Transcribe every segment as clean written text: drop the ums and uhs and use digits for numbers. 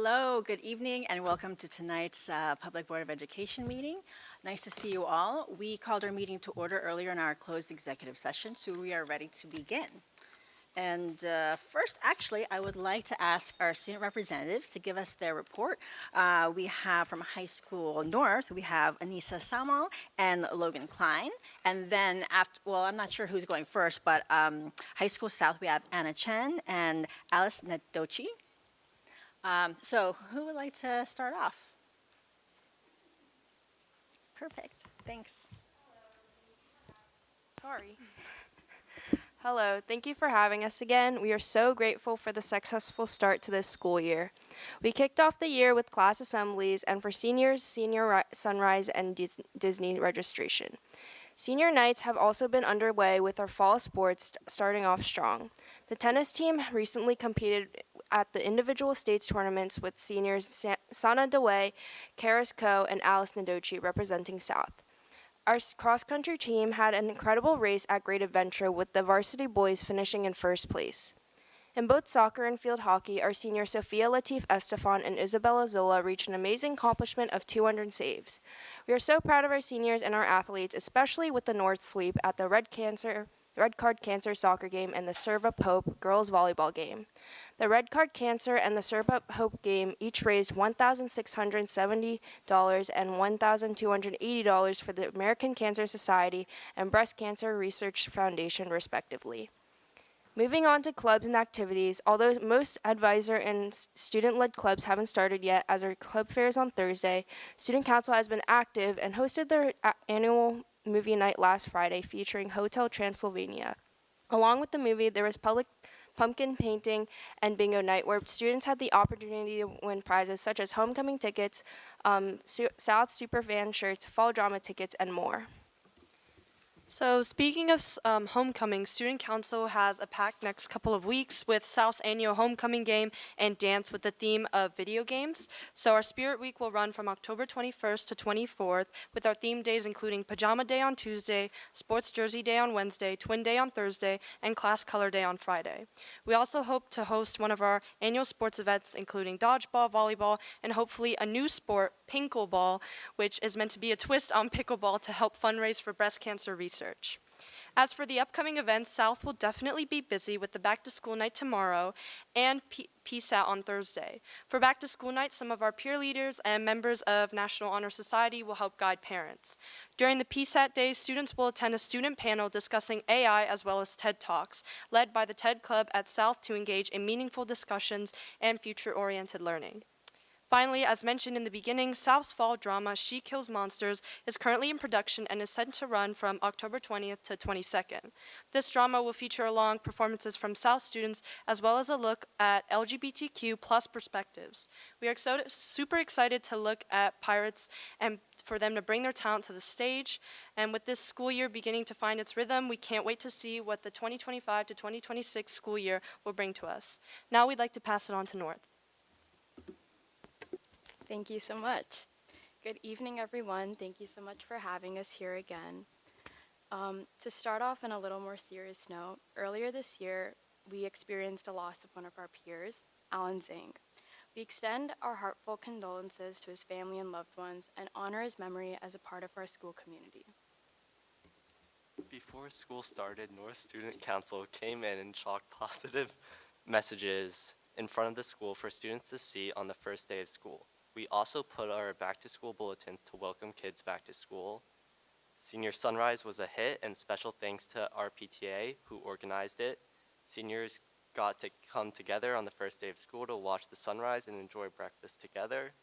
Hello, good evening, and welcome to tonight's Public Board of Education meeting. Nice to see you all. We called our meeting to order earlier in our closed executive session, so we are ready to begin. And first, actually, I would like to ask our student representatives to give us their report. We have from High School North, we have Anissa Samal and Logan Klein. And then after, well, I'm not sure who's going first, but High School South, we have Anna Chen and Alice Nadochi. So who would like to start off? Perfect, thanks. Sorry. Hello, thank you for having us again. We are so grateful for the successful start to this school year. We kicked off the year with class assemblies and for seniors, sunrise and Disney registration. Senior nights have also been underway with our fall sports starting off strong. The tennis team recently competed at the individual states tournaments with seniors Sana DeWay, Karis Ko, and Alice Nadochi representing South. Our cross-country team had an incredible race at Great Adventure with the varsity boys finishing in first place. In both soccer and field hockey, our seniors Sophia Latif Estefan and Isabella Zola reached an amazing accomplishment of 200 saves. We are so proud of our seniors and our athletes, especially with the North sweep at the Red Card Cancer soccer game and the Serve Up Hope girls volleyball game. The Red Card Cancer and the Serve Up Hope game each raised $1,670 and $1,280 for the American Cancer Society and Breast Cancer Research Foundation, respectively. Moving on to clubs and activities, although most advisor and student-led clubs haven't started yet, as our club fair is on Thursday, Student Council has been active and hosted their annual movie night last Friday featuring Hotel Transylvania. Along with the movie, there was public pumpkin painting and bingo night where students had the opportunity to win prizes such as homecoming tickets, South Superfan shirts, fall drama tickets, and more. So speaking of homecoming, Student Council has a packed next couple of weeks with South's annual homecoming game and dance with the theme of video games. So our Spirit Week will run from October 21st to 24th with our theme days including Pajama Day on Tuesday, Sports Jersey Day on Wednesday, Twin Day on Thursday, and Class Color Day on Friday. We also hope to host one of our annual sports events including dodgeball, volleyball, and hopefully a new sport, pinkleball, which is meant to be a twist on pickleball to help fundraise for breast cancer research. As for the upcoming events, South will definitely be busy with the Back to School Night tomorrow and PSAT on Thursday. For Back to School Night, some of our peer leaders and members of National Honor Society will help guide parents. During the PSAT days, students will attend a student panel discussing AI as well as TED Talks, led by the TED Club at South to engage in meaningful discussions and future-oriented learning. Finally, as mentioned in the beginning, South's fall drama, She Kills Monsters, is currently in production and is set to run from October 20th to 22nd. This drama will feature long performances from South students as well as a look at LGBTQ plus perspectives. We are super excited to look at pirates and for them to bring their talent to the stage. And with this school year beginning to find its rhythm, we can't wait to see what the 2025 to 2026 school year will bring to us. Now we'd like to pass it on to North. Thank you so much. Good evening, everyone. Thank you so much for having us here again. To start off on a little more serious note, earlier this year, we experienced a loss of one of our peers, Alan Zing. We extend our heartfelt condolences to his family and loved ones and honor his memory as a part of our school community. Before school started, North Student Council came in and chalked positive messages in front of the school for students to see on the first day of school. We also put our back-to-school bulletins to welcome kids back to school. Senior Sunrise was a hit, and special thanks to our PTA who organized it. Seniors got to come together on the first day of school to watch the sunrise and enjoy breakfast together.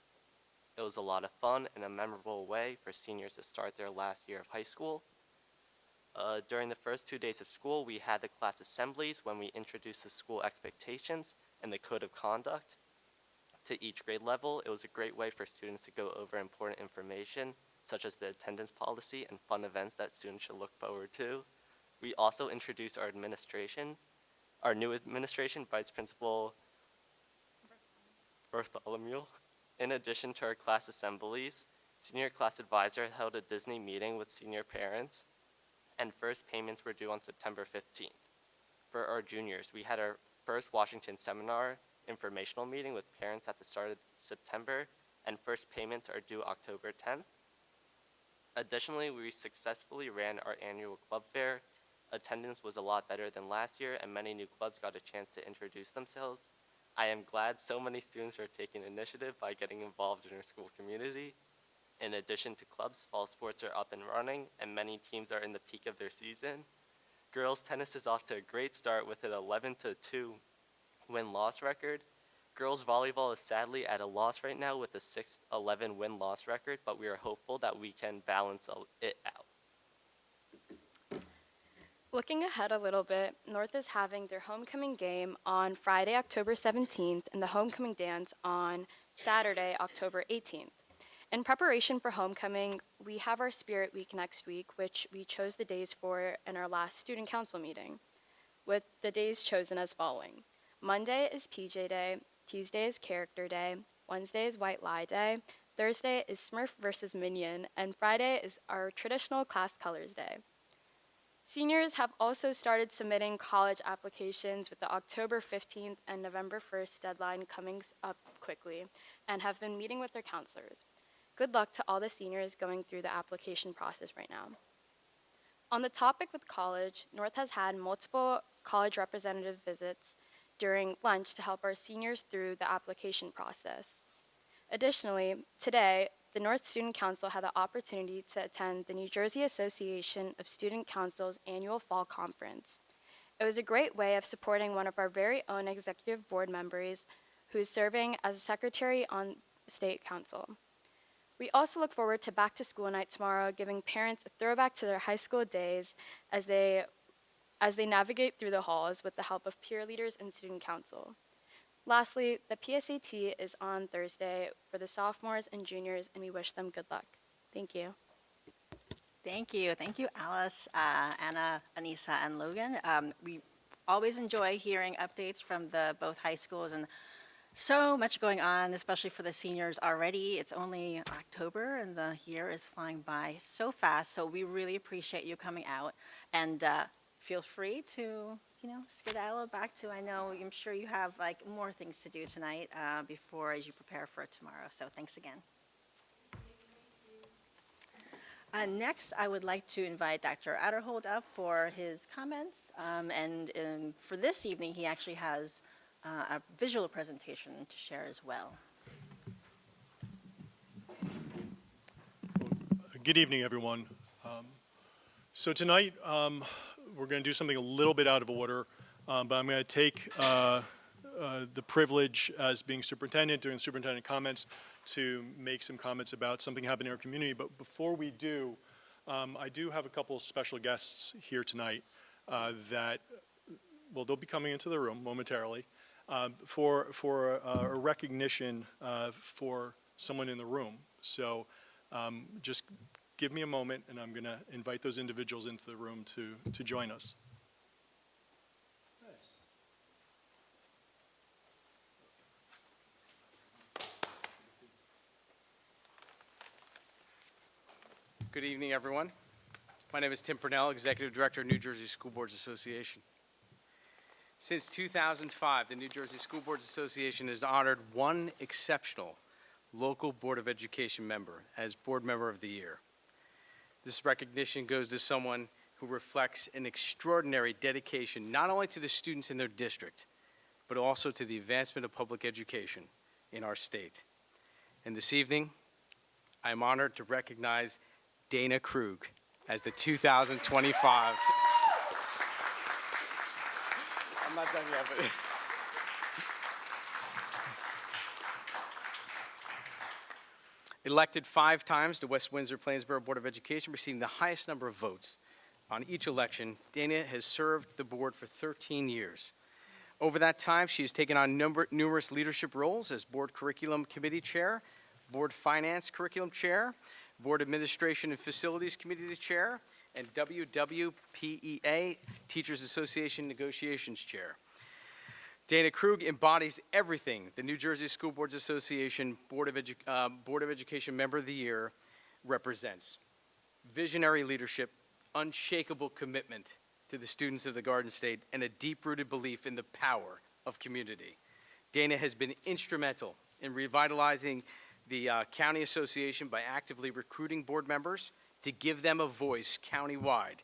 It was a lot of fun and a memorable way for seniors to start their last year of high school. During the first 2 days of school, we had the class assemblies when we introduced the school expectations and the code of conduct to each grade level. It was a great way for students to go over important information, such as the attendance policy and fun events that students should look forward to. We also introduced our new administration, Vice Principal Bartholomew. In addition to our class assemblies, senior class advisor held a Disney meeting with senior parents, and first payments were due on September 15th. For our juniors, we had our first Washington seminar informational meeting with parents at the start of September, and first payments are due October 10th. Additionally, we successfully ran our annual club fair. Attendance was a lot better than last year, and many new clubs got a chance to introduce themselves. I am glad so many students are taking initiative by getting involved in our school community. In addition to clubs, fall sports are up and running, and many teams are in the peak of their season. Girls tennis is off to a great start with an 11-2 win-loss record. Girls volleyball is sadly at a loss right now with a 6-11 win-loss record, but we are hopeful that we can balance it out. Looking ahead a little bit, North is having their homecoming game on Friday, October 17th, and the homecoming dance on Saturday, October 18th. In preparation for homecoming, we have our Spirit Week next week, which we chose the days for in our last student council meeting, with the days chosen as following. Monday is PJ Day, Tuesday is Character Day, Wednesday is White Lie Day, Thursday is Smurf versus Minion, and Friday is our traditional class colors day. Seniors have also started submitting college applications with the October 15th and November 1st deadline coming up quickly, and have been meeting with their counselors. Good luck to all the seniors going through the application process right now. On the topic with college, North has had multiple college representative visits during lunch to help our seniors through the application process. Additionally, today, the North Student Council had the opportunity to attend the New Jersey Association of Student Councils annual fall conference. It was a great way of supporting one of our very own executive board members who is serving as a secretary on state council. We also look forward to back to school night tomorrow, giving parents a throwback to their high school days as they navigate through the halls with the help of peer leaders and student council. Lastly, the PSAT is on Thursday for the sophomores and juniors, and we wish them good luck. Thank you. Thank you. Thank you, Alice, Anna, Anissa, and Logan. We always enjoy hearing updates from both high schools, and so much going on, especially for the seniors already. It's only October, and the year is flying by so fast, so we really appreciate you coming out, and feel free to skedaddle back to, I'm sure you have more things to do tonight as you prepare for tomorrow. So thanks again. Next, I would like to invite Dr. Adderhold up for his comments. And for this evening, he actually has a visual presentation to share as well. Good evening, everyone. So tonight, we're going to do something a little bit out of order, but I'm going to take the privilege as being superintendent, doing superintendent comments, to make some comments about something happening in our community. But before we do, I do have a couple of special guests here tonight they'll be coming into the room momentarily for a recognition for someone in the room. So just give me a moment, and I'm going to invite those individuals into the room to join us. Good evening, everyone. My name is Tim Purnell, Executive Director of New Jersey School Boards Association. Since 2005, the New Jersey School Boards Association has honored one exceptional local Board of Education member as Board Member of the Year. This recognition goes to someone who reflects an extraordinary dedication not only to the students in their district, but also to the advancement of public education in our state. And this evening, I am honored to recognize Dana Krug as the 2025. I'm not done yet, but. Elected 5 times to West Windsor-Plainsboro Board of Education, receiving the highest number of votes on each election, Dana has served the board for 13 years. Over that time, she has taken on numerous leadership roles as Board Curriculum Committee Chair, Board Finance Curriculum Chair, Board Administration and Facilities Committee Chair, and WWPEA Teachers Association Negotiations Chair. Dana Krug embodies everything the New Jersey School Boards Association Board of Education Member of the Year represents. Visionary leadership, unshakable commitment to the students of the Garden State, and a deep-rooted belief in the power of community. Dana has been instrumental in revitalizing the County Association by actively recruiting board members to give them a voice countywide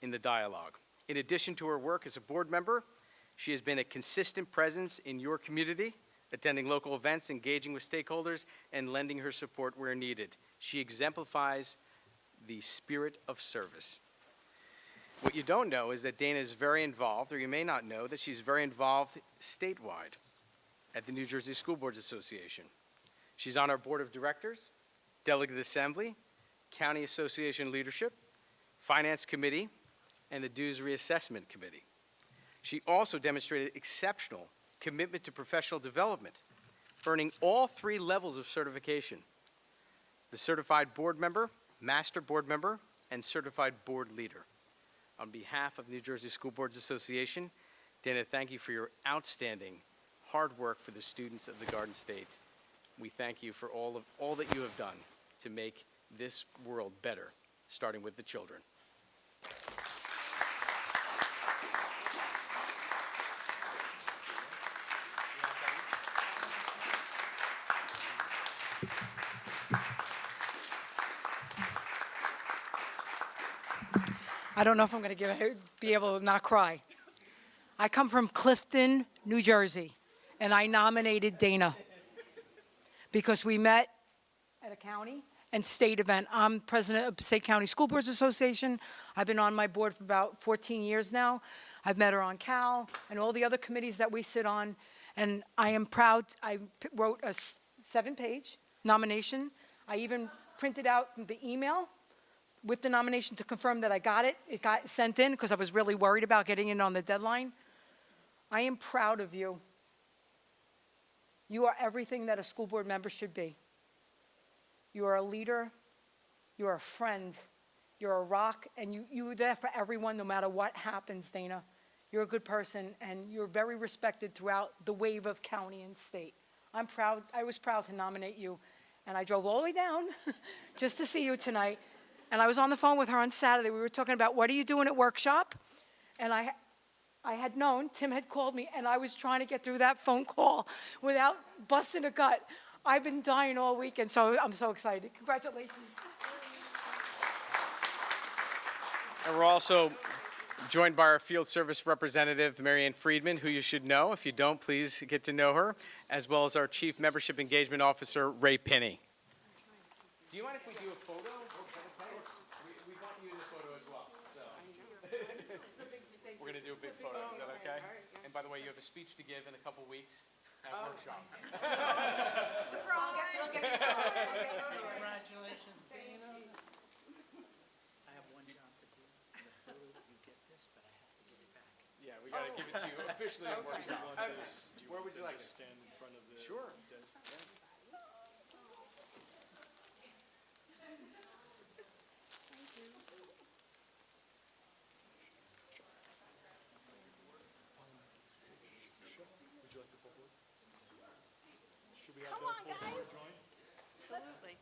in the dialogue. In addition to her work as a board member, she has been a consistent presence in your community, attending local events, engaging with stakeholders, and lending her support where needed. She exemplifies the spirit of service. What you don't know is that Dana is very involved, or you may not know that she's very involved statewide at the New Jersey School Boards Association. She's on our board of directors, delegate assembly, county association leadership, finance committee, and the dues reassessment committee. She also demonstrated exceptional commitment to professional development, earning all 3 levels of certification: the certified board member, master board member, and certified board leader. On behalf of New Jersey School Boards Association, Dana, thank you for your outstanding hard work for the students of the Garden State. We thank you for all that you have done to make this world better, starting with the children. I don't know if I'm going to be able to not cry. I come from Clifton, New Jersey, and I nominated Dana because we met at a county and state event. I'm president of Passaic County School Boards Association. I've been on my board for about 14 years now. I've met her on Cal and all the other committees that we sit on, and I am proud. I wrote a 7-page nomination. I even printed out the email with the nomination to confirm that I got it. It got sent in because I was really worried about getting in on the deadline. I am proud of you. You are everything that a school board member should be. You are a leader, you are a friend, you're a rock, and you're there for everyone no matter what happens, Dana. You're a good person, and you're very respected throughout the wave of county and state. I'm proud. I was proud to nominate you, and I drove all the way down just to see you tonight. And I was on the phone with her on Saturday. We were talking about what are you doing at workshop? And I had known, Tim had called me, and I was trying to get through that phone call without busting a gut. I've been dying all week, and so I'm so excited. Congratulations. And we're also joined by our field service representative, Marianne Friedman, who you should know. If you don't, please get to know her, as well as our Chief Membership Engagement Officer, Ray Pinney. Do you mind if we do a photo? We want you in the photo as well. So. We're going to do a big photo. Is that okay? And by the way, you have a speech to give in a couple weeks at workshop. So we'll get Congratulations, Dana. I have one job to do. In the photo, you get this, but I have to give it back. Yeah, we got to give it to you officially at workshop. Where would you like to stand in front of the? Sure. Should we have the full board join? Absolutely.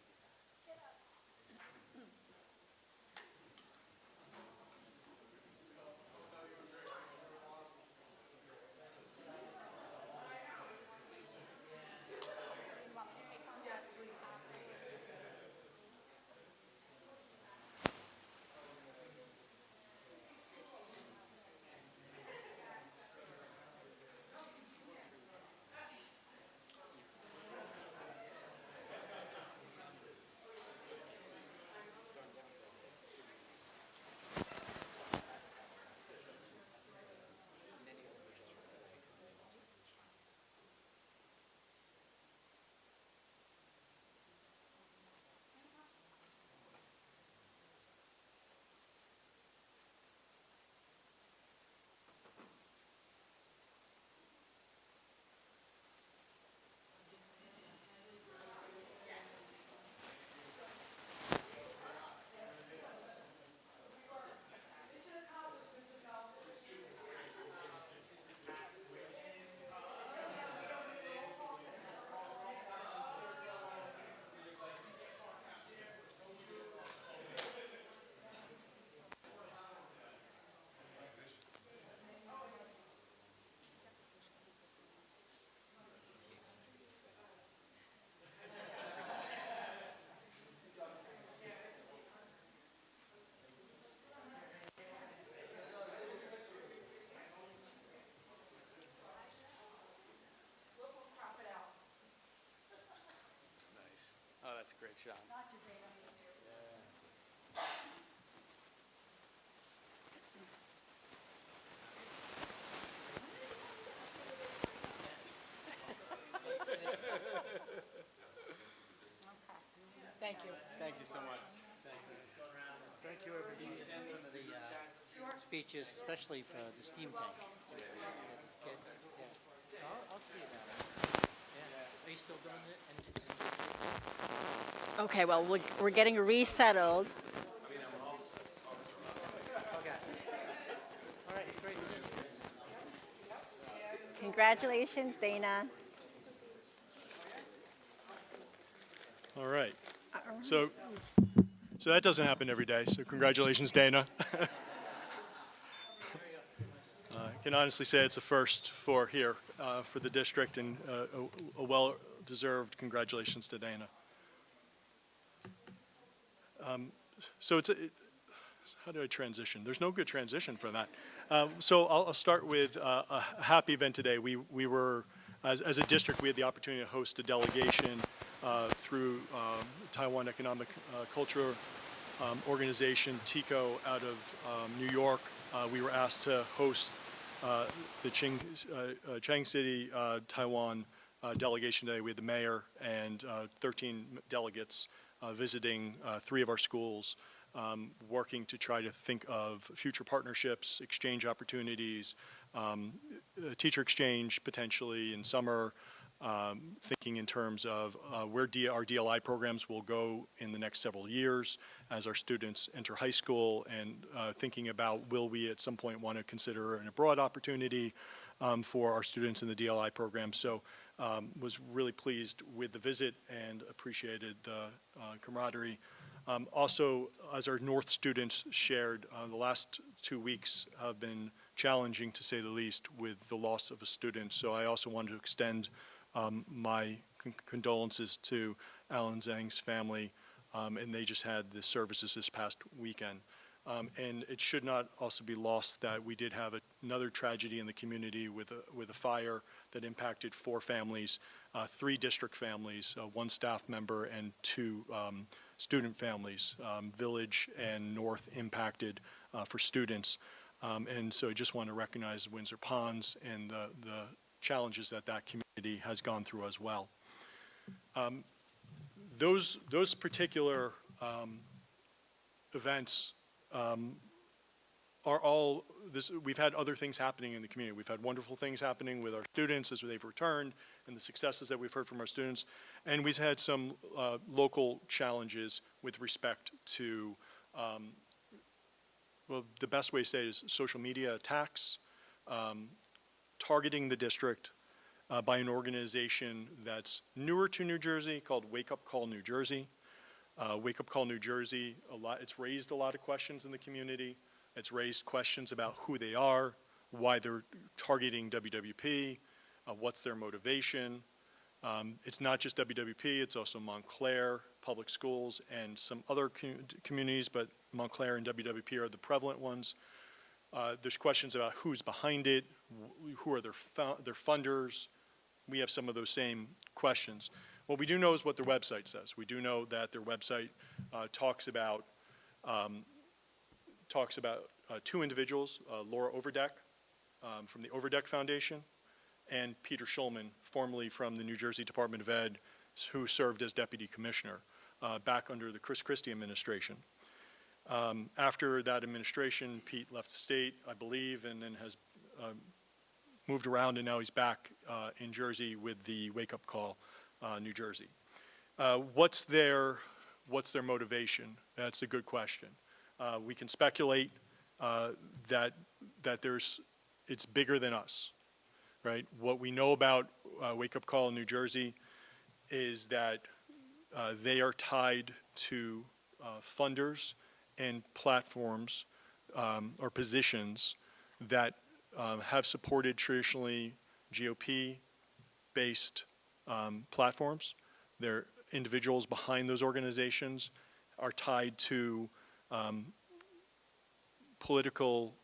that's great, Sean. Thank you. Thank you so much. Thank you, everybody. Some of the speeches, especially for the steam tank. Kids, yeah. I'll see you down there. Yeah. Are you still doing it? Okay, well, we're getting resettled. Okay. All right, great seeing you. Congratulations, Dana. All right. So that doesn't happen every day, so congratulations, Dana. I can honestly say it's a first for here, for the district, and a well-deserved congratulations to Dana. So how do I transition? There's no good transition for that. So I'll start with a happy event today. We were, as a district, we had the opportunity to host a delegation through Taiwan Economic Culture organization, TICO, out of New York. We were asked to host the Chang City, Taiwan delegation today. We had the mayor and 13 delegates visiting 3 of our schools, working to try to think of future partnerships, exchange opportunities, teacher exchange potentially in summer, thinking in terms of where our DLI programs will go in the next several years as our students enter high school, and thinking about will we at some point want to consider an abroad opportunity for our students in the DLI program. So was really pleased with the visit and appreciated the camaraderie. Also, as our North students shared, the last 2 weeks have been challenging, to say the least, with the loss of a student. So I also wanted to extend my condolences to Alan Zhang's family, and they just had the services this past weekend. And it should not also be lost that we did have another tragedy in the community with a fire that impacted 4 families, 3 district families, 1 staff member, and 2 student families, Village and North impacted for students. And so I just want to recognize Windsor Ponds and the challenges that community has gone through as well. Those particular events are all this. We've had other things happening in the community. We've had wonderful things happening with our students as they've returned, and the successes that we've heard from our students. And we've had some local challenges with respect to, well, the best way to say it is social media attacks, targeting the district by an organization that's newer to New Jersey called Wake Up Call New Jersey. Wake Up Call New Jersey, it's raised a lot of questions in the community. It's raised questions about who they are, why they're targeting WWP, what's their motivation. It's not just WWP, it's also Montclair Public Schools and some other communities, but Montclair and WWP are the prevalent ones. There's questions about who's behind it, who are their funders. We have some of those same questions. What we do know is what their website says. We do know that their website talks about 2 individuals, Laura Overdeck from the Overdeck Foundation, and Peter Schulman, formerly from the New Jersey Department of Ed, who served as deputy commissioner back under the Chris Christie administration. After that administration, Pete left the state, I believe, and then has moved around, and now he's back in Jersey with the Wake Up Call New Jersey. What's their motivation? That's a good question. We can speculate that it's bigger than us, right? What we know about Wake Up Call New Jersey is that they are tied to funders and platforms or positions that have supported traditionally GOP-based platforms. Their individuals behind those organizations are tied to political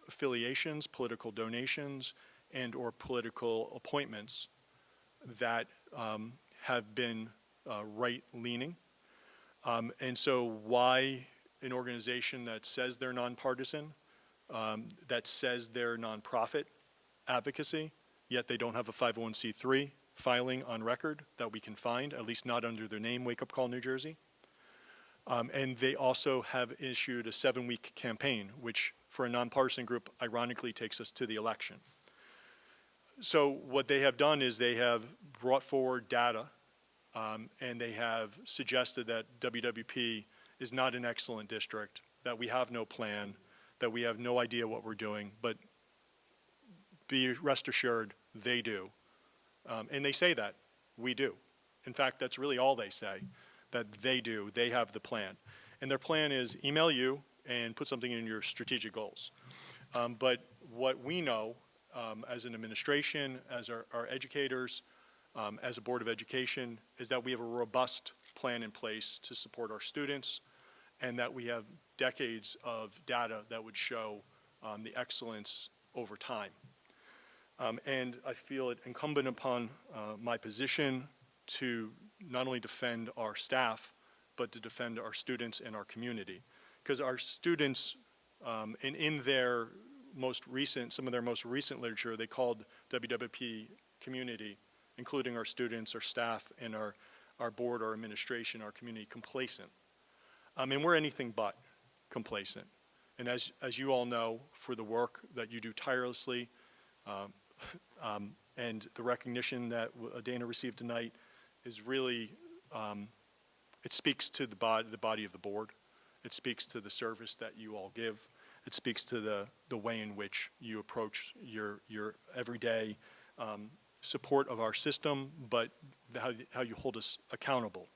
affiliations, political donations, and or political appointments that have been right-leaning And so why an organization that says they're nonpartisan, that says they're nonprofit advocacy, yet they don't have a 501c3 filing on record that we can find, at least not under their name, Wake Up Call New Jersey. And they also have issued a 7-week campaign, which for a nonpartisan group, ironically takes us to the election. So what they have done is they have brought forward data, and they have suggested that WWP is not an excellent district, that we have no plan, that we have no idea what we're doing, but be rest assured, they do. And they say that, we do. In fact, that's really all they say, that they do, they have the plan. And their plan is email you and put something in your strategic goals. But what we know as an administration, as our educators, as a Board of Education, is that we have a robust plan in place to support our students, and that we have decades of data that would show the excellence over time. And I feel it incumbent upon my position to not only defend our staff, but to defend our students and our community. Because our students, in their most recent, some of their most recent literature, they called WWP community, including our students, our staff, and our board, our administration, our community, complacent. And we're anything but complacent. And as you all know, for the work that you do tirelessly, and the recognition that Dana received tonight is really, it speaks to the body of the board. It speaks to the service that you all give. It speaks to the way in which you approach your everyday support of our system, but how you hold us accountable.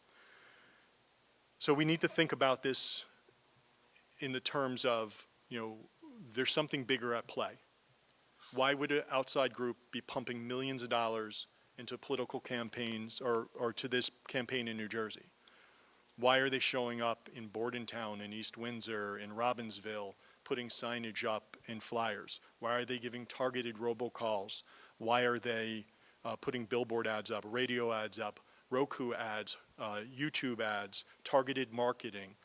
So we need to think about this in the terms of, there's something bigger at play. Why would an outside group be pumping millions of dollars into political campaigns or to this campaign in New Jersey? Why are they showing up in Bordentown, in East Windsor, in Robbinsville, putting signage up in flyers? Why are they giving targeted robocalls? Why are they putting billboard ads up, radio ads up, Roku ads, YouTube ads, targeted marketing?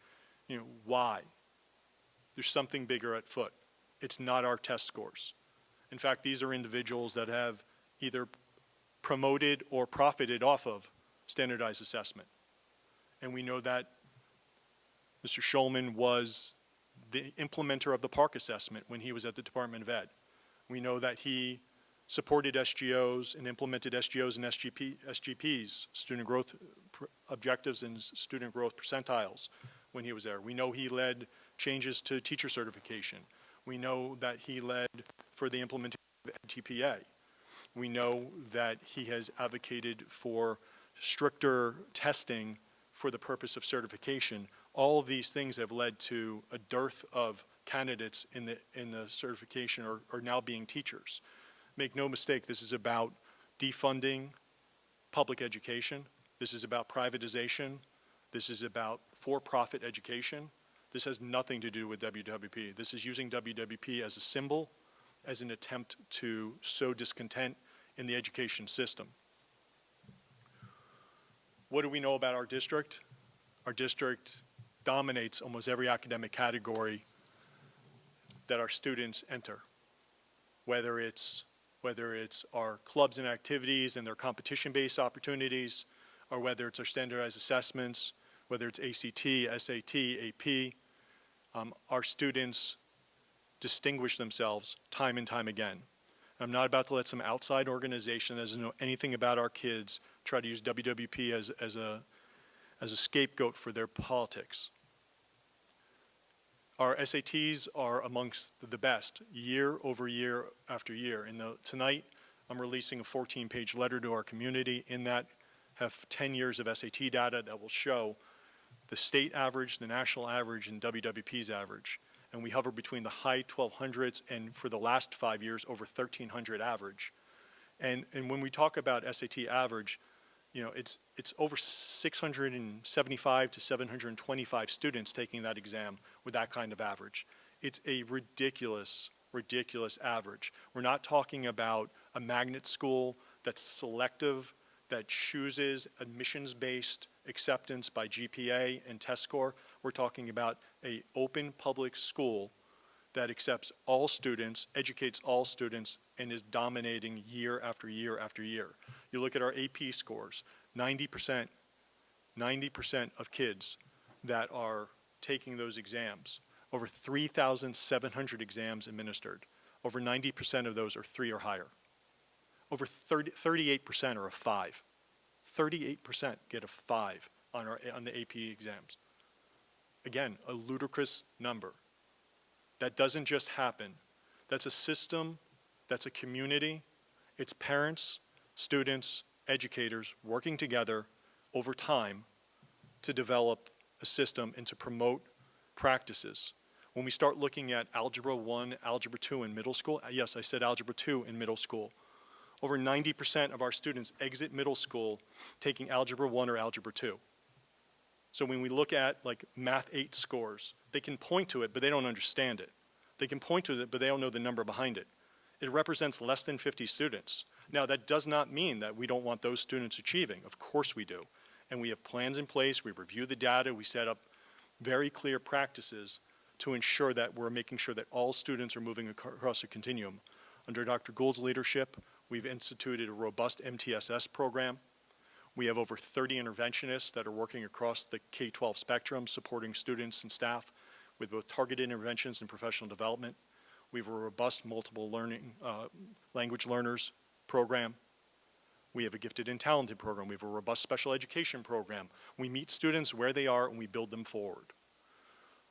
Why? There's something bigger at foot. It's not our test scores. In fact, these are individuals that have either promoted or profited off of standardized assessment. And we know that Mr. Schulman was the implementer of the Park assessment when he was at the Department of Ed. We know that he supported SGOs and implemented SGOs and SGPs, student growth objectives and student growth percentiles, when he was there. We know he led changes to teacher certification. We know that he led for the implementation of TPA. We know that he has advocated for stricter testing for the purpose of certification. All of these things have led to a dearth of candidates in the certification or now being teachers. Make no mistake, this is about defunding public education. This is about privatization. This is about for-profit education. This has nothing to do with WWP. This is using WWP as a symbol, as an attempt to sow discontent in the education system. What do we know about our district? Our district dominates almost every academic category that our students enter, whether it's our clubs and activities and their competition-based opportunities, or whether it's our standardized assessments, whether it's ACT, SAT, AP. Our students distinguish themselves time and time again. I'm not about to let some outside organization that doesn't know anything about our kids try to use WWP as a scapegoat for their politics. Our SATs are amongst the best year over year after year. Tonight, I'm releasing a 14-page letter to our community. In that, have 10 years of SAT data that will show the state average, the national average, and WWP's average. And we hover between the high 1200s and for the last 5 years over 1300 average. And when we talk about SAT average, it's over 675 to 725 students taking that exam with that kind of average. It's a ridiculous, ridiculous average. We're not talking about a magnet school that's selective, that chooses admissions-based acceptance by GPA and test score. We're talking about an open public school that accepts all students, educates all students, and is dominating year after year after year. You look at our AP scores, 90% of kids that are taking those exams, over 3,700 exams administered. Over 90% of those are 3 or higher. Over 38% are a 5. 38% get a 5 on the AP exams. Again, a ludicrous number. That doesn't just happen. That's a system, that's a community. It's parents, students, educators working together over time to develop a system and to promote practices. When we start looking at Algebra 1, Algebra 2 in middle school, yes, I said Algebra 2 in middle school, over 90% of our students exit middle school taking Algebra 1 or Algebra 2. So when we look at like Math 8 scores, they can point to it, but they don't understand it. They can point to it, but they don't know the number behind it. It represents less than 50 students. Now, that does not mean that we don't want those students achieving. Of course we do. And we have plans in place, we review the data, we set up very clear practices to ensure that we're making sure that all students are moving across a continuum. Under Dr. Gould's leadership, we've instituted a robust MTSS program. We have over 30 interventionists that are working across the K-12 spectrum, supporting students and staff with both targeted interventions and professional development. We have a robust multiple learning, language learners program. We have a gifted and talented program. We have a robust special education program. We meet students where they are and we build them forward.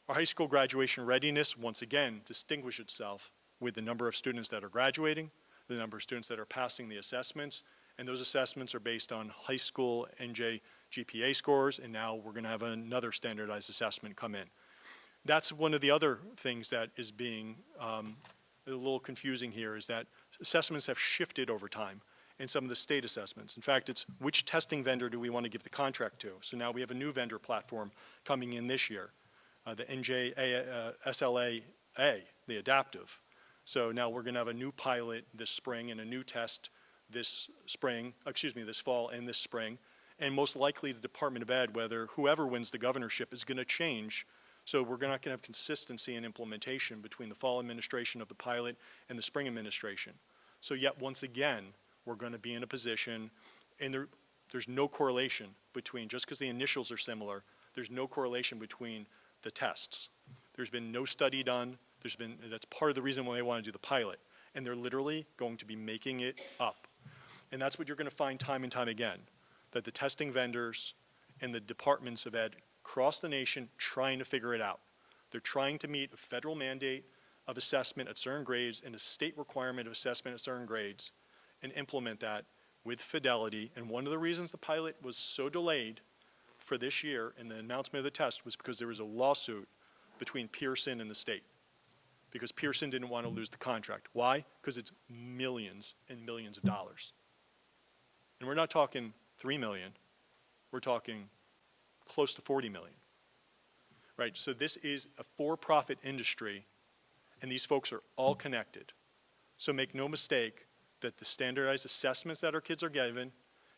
Our high school graduation readiness, once again, distinguishes itself with the number of students that are graduating, the number of students that are passing the assessments, and those assessments are based on high school NJ GPA scores, and now we're going to have another standardized assessment come in. That's one of the other things that is being a little confusing here, is that assessments have shifted over time in some of the state assessments. In fact, it's which testing vendor do we want to give the contract to? So now we have a new vendor platform coming in this year, the SLA-A, the adaptive. So now we're going to have a new pilot this spring and a new test this fall and this spring. And most likely the Department of Ed, whoever wins the governorship, is going to change. So we're not going to have consistency in implementation between the fall administration of the pilot and the spring administration. So yet once again, we're going to be in a position, and there's no correlation between, just because the initials are similar, there's no correlation between the tests. There's been no study done. That's part of the reason why they want to do the pilot. And they're literally going to be making it up. And that's what you're going to find time and time again, that the testing vendors and the departments of ed across the nation trying to figure it out. They're trying to meet a federal mandate of assessment at certain grades and a state requirement of assessment at certain grades and implement that with fidelity. And one of the reasons the pilot was so delayed for this year and the announcement of the test was because there was a lawsuit between Pearson and the state, because Pearson didn't want to lose the contract. Why? Because it's millions and millions of dollars. And we're not talking 3 million, we're talking close to 40 million, right? So this is a for-profit industry, and these folks are all connected. So make no mistake that the standardized assessments that our kids are given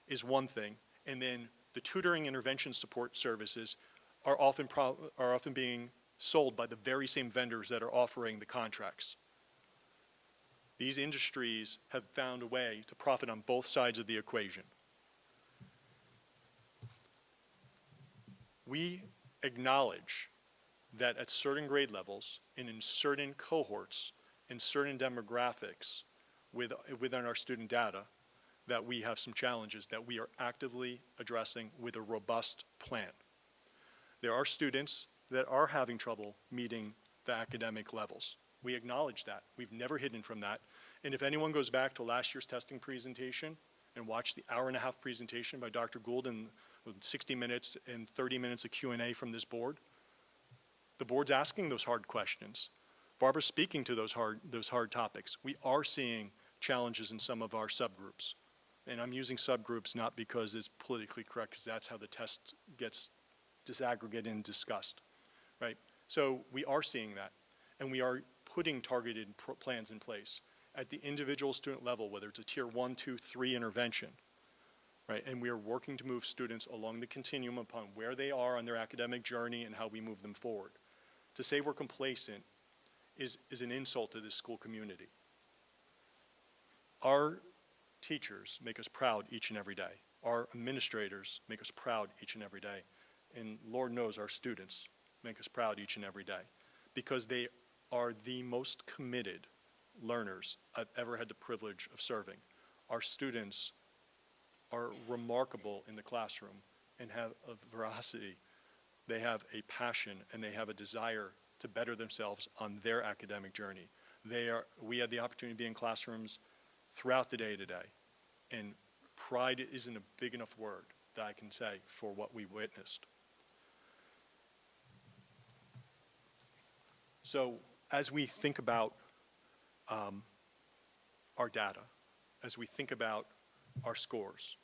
is one thing, and then the tutoring intervention support services are often being sold by the very same vendors that are offering the contracts. These industries have found a way to profit on both sides of the equation. We acknowledge that at certain grade levels and in certain cohorts and certain demographics within our student data that we have some challenges that we are actively addressing with a robust plan. There are students that are having trouble meeting the academic levels. We acknowledge that. We've never hidden from that. And if anyone goes back to last year's testing presentation and watched the hour-and-a-half presentation by Dr. Gould and 60 minutes and 30 minutes of Q&A from this board, the board's asking those hard questions. Barbara's speaking to those hard topics. We are seeing challenges in some of our subgroups. And I'm using subgroups not because it's politically correct, because that's how the test gets disaggregated and discussed, right? So we are seeing that, and we are putting targeted plans in place at the individual student level, whether it's a tier 1, 2, 3 intervention. right? And we are working to move students along the continuum upon where they are on their academic journey and how we move them forward. To say we're complacent is an insult to this school community. Our teachers make us proud each and every day. Our administrators make us proud each and every day. And Lord knows our students make us proud each and every day because they are the most committed learners I've ever had the privilege of serving. Our students are remarkable in the classroom and have a veracity. They have a passion and they have a desire to better themselves on their academic journey. We had the opportunity to be in classrooms throughout the day today, and pride isn't a big enough word that I can say for what we witnessed. So as we think about our data, as we think about our scores,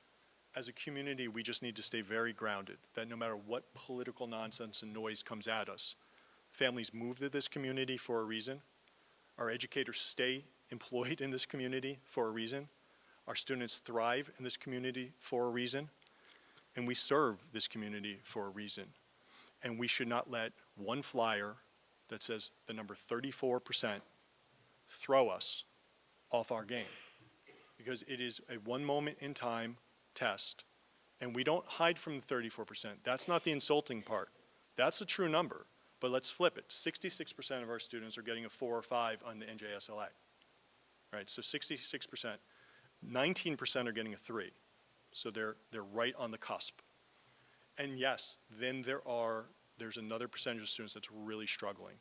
as a community, we just need to stay very grounded, that no matter what political nonsense and noise comes at us, families move to this community for a reason. Our educators stay employed in this community for a reason. Our students thrive in this community for a reason. And we serve this community for a reason. And we should not let one flyer that says the number 34% throw us off our game. Because it is a one moment in time test. And we don't hide from the 34%. That's not the insulting part. That's the true number. But let's flip it. 66% of our students are getting a 4 or 5 on the NJSLA. Right, so 66%. 19% are getting a 3. So they're right on the cusp. And yes, then there's another percentage of students that's really struggling.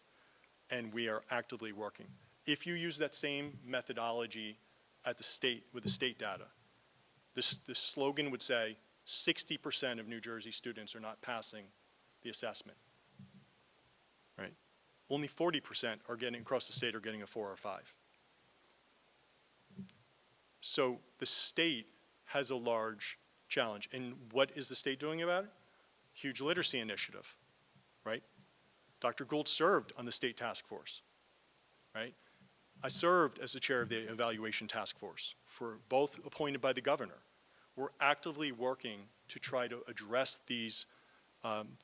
And we are actively working. If you use that same methodology at the state, with the state data, the slogan would say 60% of New Jersey students are not passing the assessment. Right? Only 40% are getting, across the state, are getting a 4 or 5. So the state has a large challenge. And what is the state doing about it? Huge literacy initiative, right? Dr. Gould served on the state task force, right? I served as the chair of the evaluation task force, for both appointed by the governor. We're actively working to try to address these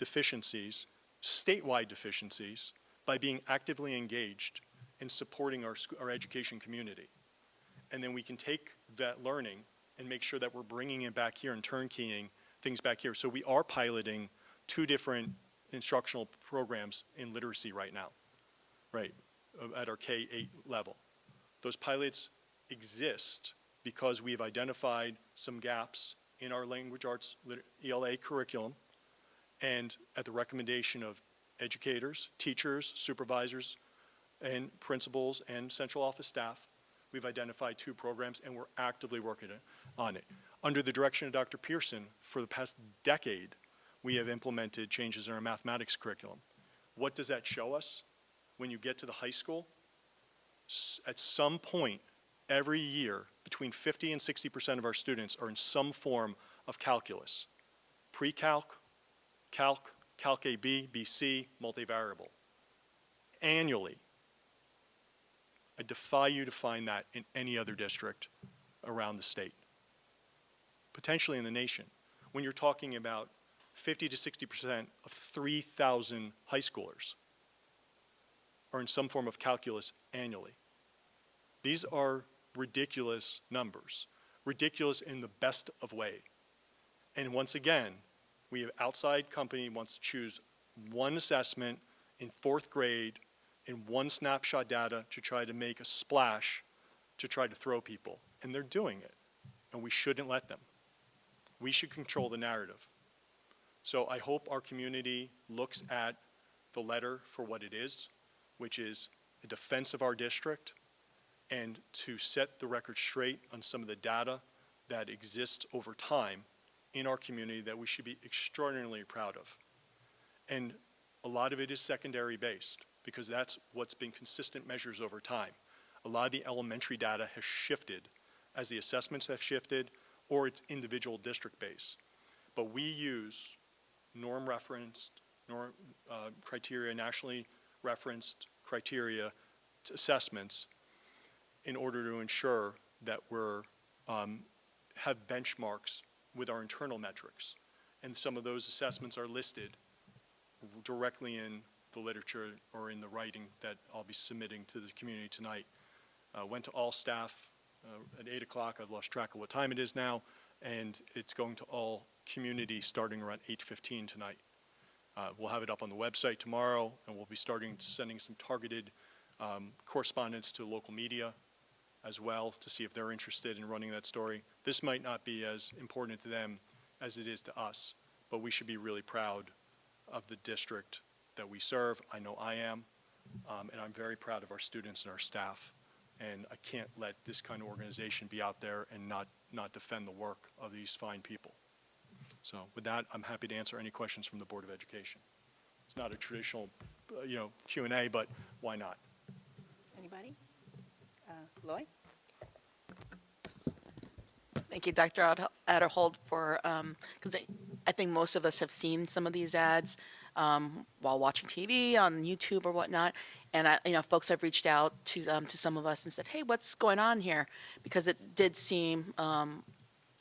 deficiencies, statewide deficiencies, by being actively engaged in supporting our education community. And then we can take that learning and make sure that we're bringing it back here and turnkeying things back here. So we are piloting 2 different instructional programs in literacy right now, right, at our K-8 level. Those pilots exist because we've identified some gaps in our language arts ELA curriculum, and at the recommendation of educators, teachers, supervisors, and principals and central office staff, we've identified 2 programs, and we're actively working on it. Under the direction of Dr. Pearson, for the past decade, we have implemented changes in our mathematics curriculum. What does that show us? When you get to the high school, at some point every year, between 50 and 60% of our students are in some form of calculus. Pre-calc, calc, calc AB, BC, multivariable. Annually. I defy you to find that in any other district around the state, potentially in the nation. When you're talking about 50 to 60% of 3,000 high schoolers are in some form of calculus annually. These are ridiculous numbers, ridiculous in the best of way. And once again, we have outside company wants to choose one assessment in 4th grade in one snapshot data to try to make a splash to try to throw people. And they're doing it. And we shouldn't let them. We should control the narrative. So I hope our community looks at the letter for what it is, which is a defense of our district, and to set the record straight on some of the data that exists over time in our community that we should be extraordinarily proud of. And a lot of it is secondary based, because that's what's been consistent measures over time. A lot of the elementary data has shifted as the assessments have shifted, or it's individual district based. But we use norm referenced, criteria, nationally referenced criteria assessments in order to ensure that we're have benchmarks with our internal metrics. And some of those assessments are listed directly in the literature or in the writing that I'll be submitting to the community tonight. Went to all staff at 8 o'clock. I've lost track of what time it is now. And it's going to all community starting around 8:15 tonight. We'll have it up on the website tomorrow, and we'll be starting sending some targeted correspondence to local media as well to see if they're interested in running that story. This might not be as important to them as it is to us, but we should be really proud of the district that we serve. I know I am, and I'm very proud of our students and our staff. And I can't let this kind of organization be out there and not defend the work of these fine people. So with that, I'm happy to answer any questions from the Board of Education. It's not a traditional, Q&A, but why not? Anybody? Lloyd? Thank you, Dr. Adderhold, for, because I think most of us have seen some of these ads while watching TV, on YouTube or whatnot. And, folks have reached out to some of us and said, hey, what's going on here? Because it did seem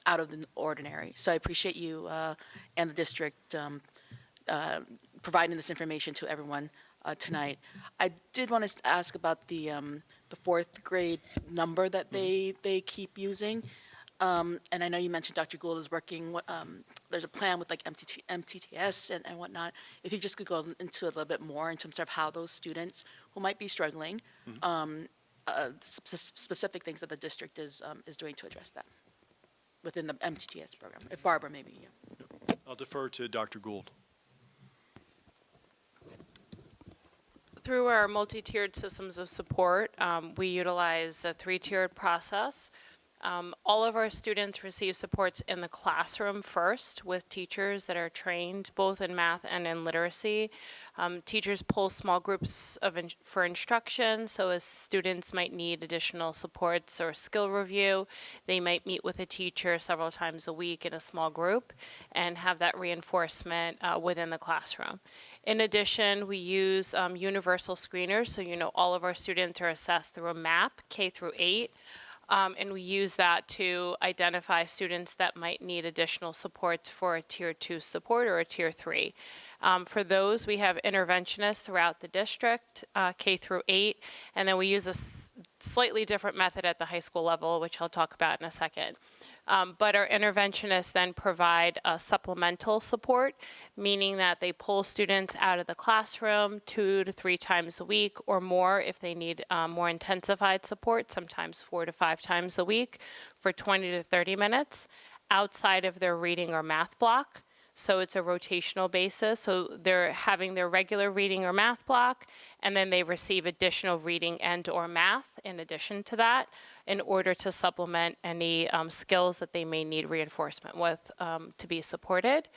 out of the ordinary. So I appreciate you and the district providing this information to everyone tonight. I did want to ask about the fourth grade number that they keep using. And I know you mentioned Dr. Gould is working, there's a plan with like MTTS and whatnot. If you just could go into a little bit more in terms of how those students who might be struggling, specific things that the district is doing to address that within the MTTS program. If Barbara, maybe you. I'll defer to Dr. Gould. Through our multi-tiered systems of support, we utilize a 3-tiered process. All of our students receive supports in the classroom first with teachers that are trained both in math and in literacy. Teachers pull small groups for instruction, so as students might need additional supports or skill review, they might meet with a teacher several times a week in a small group and have that reinforcement within the classroom. In addition, we use universal screeners, so all of our students are assessed through a MAP, K through 8. And we use that to identify students that might need additional support for a Tier 2 support or a Tier 3. For those, we have interventionists throughout the district, K through 8, and then we use a slightly different method at the high school level, which I'll talk about in a second. But our interventionists then provide supplemental support, meaning that they pull students out of the classroom 2 to 3 times a week or more if they need more intensified support, sometimes 4 to 5 times a week for 20 to 30 minutes outside of their reading or math block. So it's a rotational basis. So they're having their regular reading or math block, and then they receive additional reading and or math in addition to that in order to supplement any skills that they may need reinforcement with to be supported.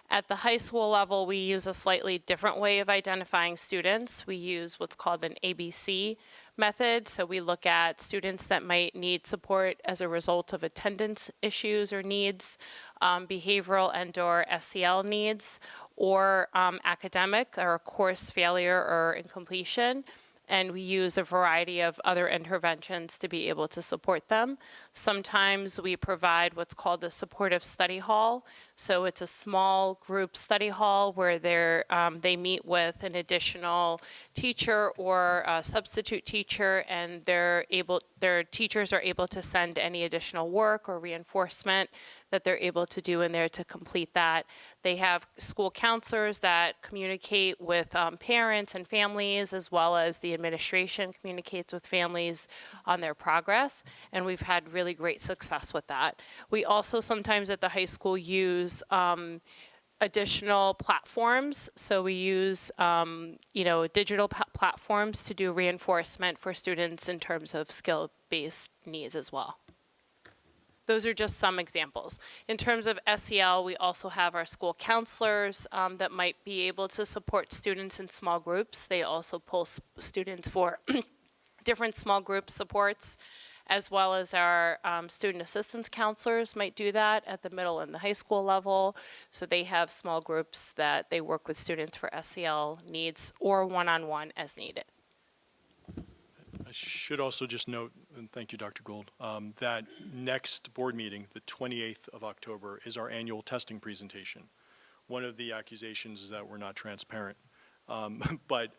At the high school level, we use a slightly different way of identifying students. We use what's called an ABC method. So we look at students that might need support as a result of attendance issues or needs, behavioral and or SEL needs, or academic or course failure or incompletion. And we use a variety of other interventions to be able to support them. Sometimes we provide what's called a supportive study hall. So it's a small group study hall where they meet with an additional teacher or a substitute teacher, and their teachers are able to send any additional work or reinforcement that they're able to do in there to complete that. They have school counselors that communicate with parents and families, as well as the administration communicates with families on their progress, and we've had really great success with that. We also sometimes at the high school use additional platforms. So we use, digital platforms to do reinforcement for students in terms of skill-based needs as well. Those are just some examples. In terms of SEL, we also have our school counselors that might be able to support students in small groups. They also pull students for different small group supports, as well as our student assistance counselors might do that at the middle and the high school level. So they have small groups that they work with students for SEL needs or one-on-one as needed. should also just note, and thank you, Dr. Gould, that next board meeting, the 28th of October, is our annual testing presentation. One of the accusations is that we're not transparent. But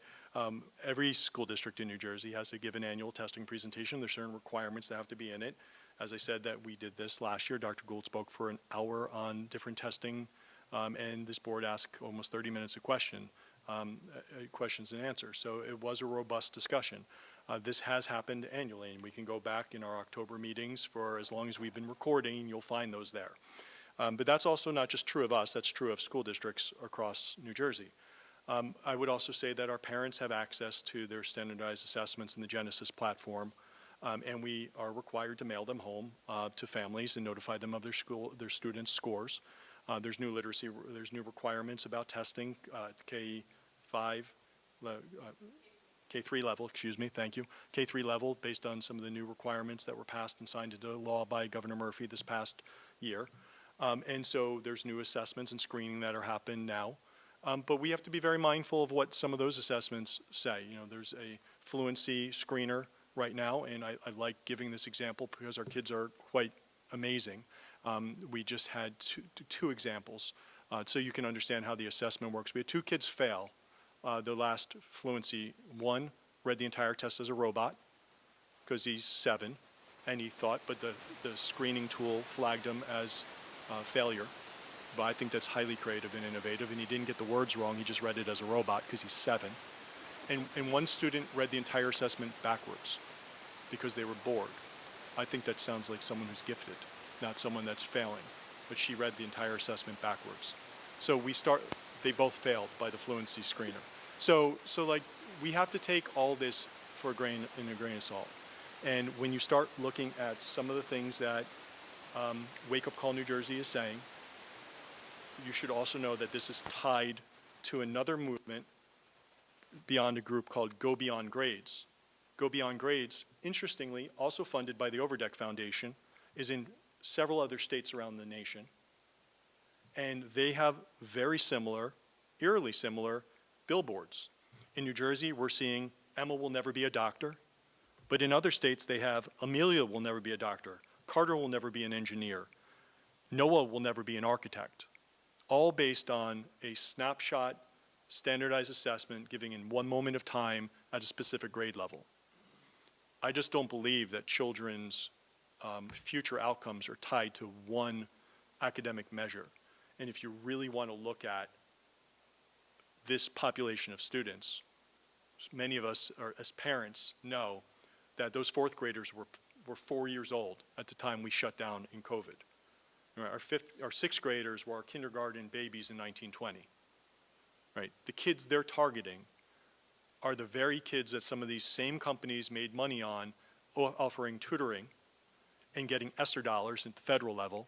every school district in New Jersey has to give an annual testing presentation. There's certain requirements that have to be in it. As I said, that we did this last year. Dr. Gould spoke for an hour on different testing, and this board asked almost 30 minutes of questions and answers. So it was a robust discussion. This has happened annually, and we can go back in our October meetings for as long as we've been recording, and you'll find those there. But that's also not just true of us, that's true of school districts across New Jersey. I would also say that our parents have access to their standardized assessments in the Genesis platform, and we are required to mail them home to families and notify them of their students' scores. There's new literacy, there's new requirements about testing, K3 level, excuse me, thank you. K3 level, based on some of the new requirements that were passed and signed into law by Governor Murphy this past year. And so there's new assessments and screening that are happening now. But we have to be very mindful of what some of those assessments say. You know, there's a fluency screener right now, and I like giving this example because our kids are quite amazing. We just had two examples, so you can understand how the assessment works. We had 2 kids fail the last fluency. One read the entire test as a robot because he's 7, and he thought, but the screening tool flagged him as failure. But I think that's highly creative and innovative, and he didn't get the words wrong, he just read it as a robot because he's 7. And one student read the entire assessment backwards because they were bored. I think that sounds like someone who's gifted, not someone that's failing, but she read the entire assessment backwards. So they both failed by the fluency screener. So like, we have to take all this in a grain of salt. And when you start looking at some of the things that Wake Up Call New Jersey is saying, you should also know that this is tied to another movement beyond a group called Go Beyond Grades. Go Beyond Grades, interestingly, also funded by the Overdeck Foundation, is in several other states around the nation. And they have very similar, eerily similar, billboards. In New Jersey, we're seeing Emma will never be a doctor. But in other states, they have Amelia will never be a doctor. Carter will never be an engineer. Noah will never be an architect. All based on a snapshot, standardized assessment giving in one moment of time at a specific grade level. I just don't believe that children's future outcomes are tied to one academic measure. And if you really want to look at this population of students, many of us as parents know that those 4th graders were 4 years old at the time we shut down in COVID. Our 6th graders were our kindergarten babies in 1920. Right? The kids they're targeting are the very kids that some of these same companies made money on offering tutoring and getting ESSER dollars at the federal level.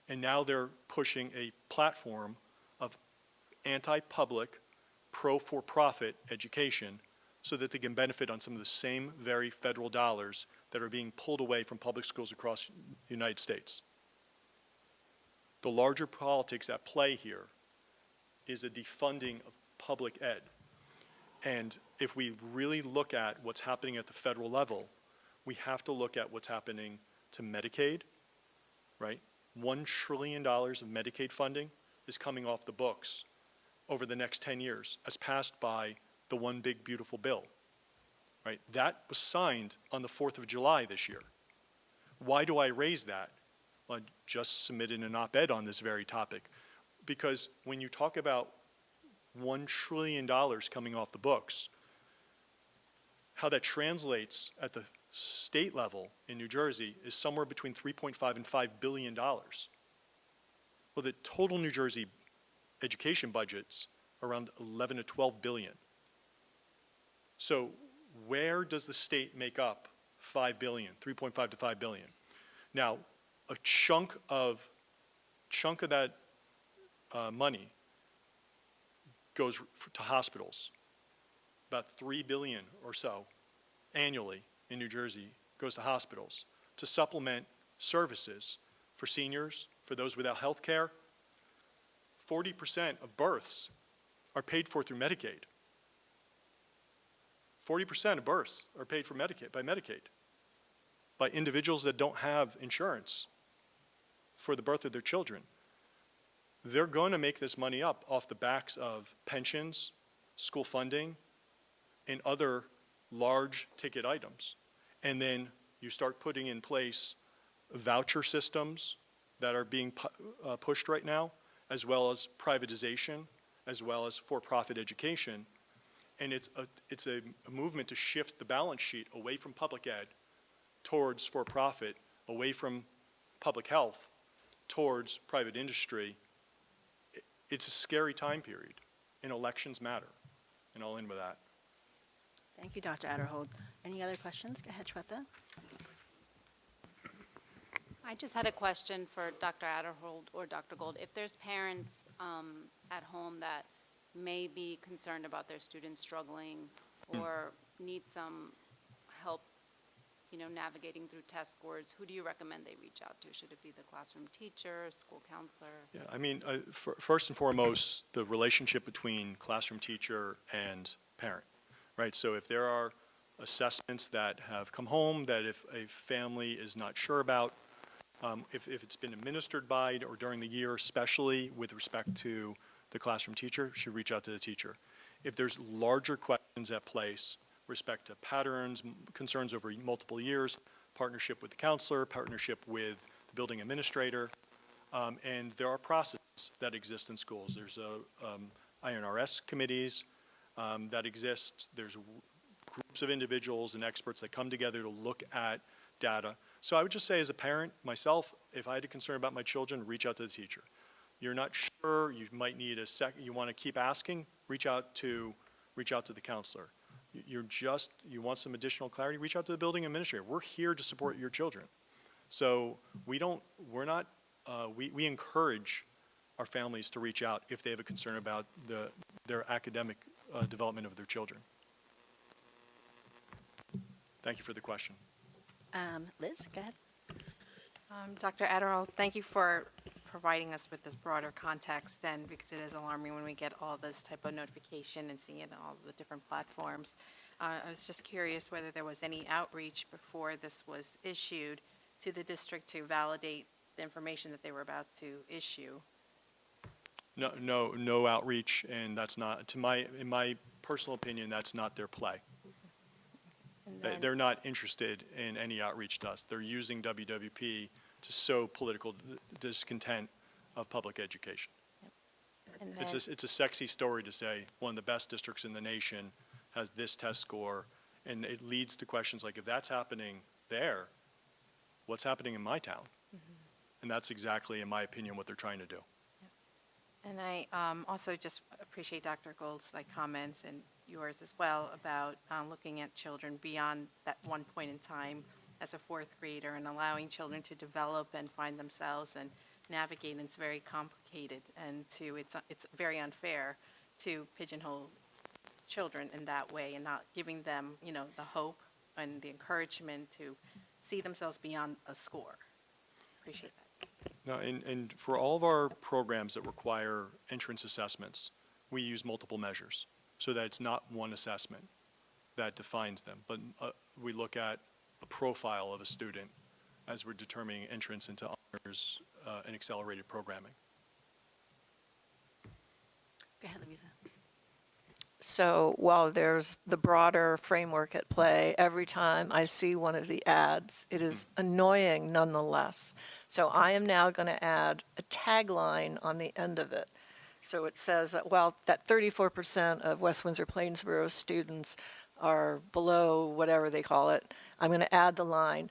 And now they're pushing a platform of anti-public, pro-for-profit education so that they can benefit on some of the same very federal dollars that are being pulled away from public schools across the United States. The larger politics at play here is a defunding of public ed. And if we really look at what's happening at the federal level, we have to look at what's happening to Medicaid, right? $1 trillion of Medicaid funding is coming off the books over the next 10 years, as passed by the One Big Beautiful Bill, right? That was signed on the 4th of July this year. Why do I raise that? Well, I just submitted an op-ed on this very topic. Because when you talk about $1 trillion coming off the books, how that translates at the state level in New Jersey is somewhere between 3.5 and $5 billion. Well, the total New Jersey education budget's around 11 to 12 billion. So where does the state make up 5 billion, 3.5 to 5 billion? Now, a chunk of that money goes to hospitals. About 3 billion or so annually in New Jersey goes to hospitals to supplement services for seniors, for those without health care. 40% of births are paid for through Medicaid. 40% of births are paid for Medicaid, by individuals that don't have insurance for the birth of their children. They're going to make this money up off the backs of pensions, school funding, and other large ticket items. And then you start putting in place voucher systems that are being pushed right now, as well as privatization, as well as for-profit education. And it's a movement to shift the balance sheet away from public ed towards for-profit, away from public health towards private industry. It's a scary time period, and elections matter. And I'll end with that. Thank you, Dr. Adderhold. Any other questions? Go ahead, Shweta. I just had a question for Dr. Adderhold or Dr. Gold. If there's parents at home that may be concerned about their students struggling or need some help, navigating through test scores, who do you recommend they reach out to? Should it be the classroom teacher, school counselor? Yeah, I mean, first and foremost, the relationship between classroom teacher and parent, right? So if there are assessments that have come home that if a family is not sure about, if it's been administered by or during the year, especially with respect to the classroom teacher, should reach out to the teacher. If there's larger questions at place, respect to patterns, concerns over multiple years, partnership with the counselor, partnership with the building administrator, and there are processes that exist in schools. There's INRS committees that exist. There's groups of individuals and experts that come together to look at data. So I would just say as a parent, myself, if I had a concern about my children, reach out to the teacher. You're not sure, you might need a second, you want to keep asking, reach out to the counselor. You want some additional clarity, reach out to the building administrator. We're here to support your children. So we encourage our families to reach out if they have a concern about their academic development of their children. Thank you for the question. Liz, go ahead. Dr. Adderall, thank you for providing us with this broader context, and because it is alarming when we get all this type of notification and seeing it on all the different platforms. I was just curious whether there was any outreach before this was issued to the district to validate the information that they were about to issue. No outreach, and that's not, in my personal opinion, that's not their play. They're not interested in any outreach to us. They're using WWP to sow political discontent of public education. And It's a sexy story to say one of the best districts in the nation has this test score, and it leads to questions like, if that's happening there, what's happening in my town? And that's exactly, in my opinion, what they're trying to do. And I also just appreciate Dr. Gold's comments and yours as well about looking at children beyond that one point in time as a fourth grader and allowing children to develop and find themselves and navigate. And it's very complicated, and it's very unfair to pigeonhole children in that way and not giving them, the hope and the encouragement to see themselves beyond a score. Appreciate that. No, and for all of our programs that require entrance assessments, we use multiple measures so that it's not one assessment that defines them, but we look at a profile of a student as we're determining entrance into honors and accelerated programming. Go ahead, Louisa. So while there's the broader framework at play, every time I see one of the ads, it is annoying nonetheless. So I am now going to add a tagline on the end of it. So it says that, that 34% of West Windsor-Plainsboro students are below whatever they call it. I'm going to add the line,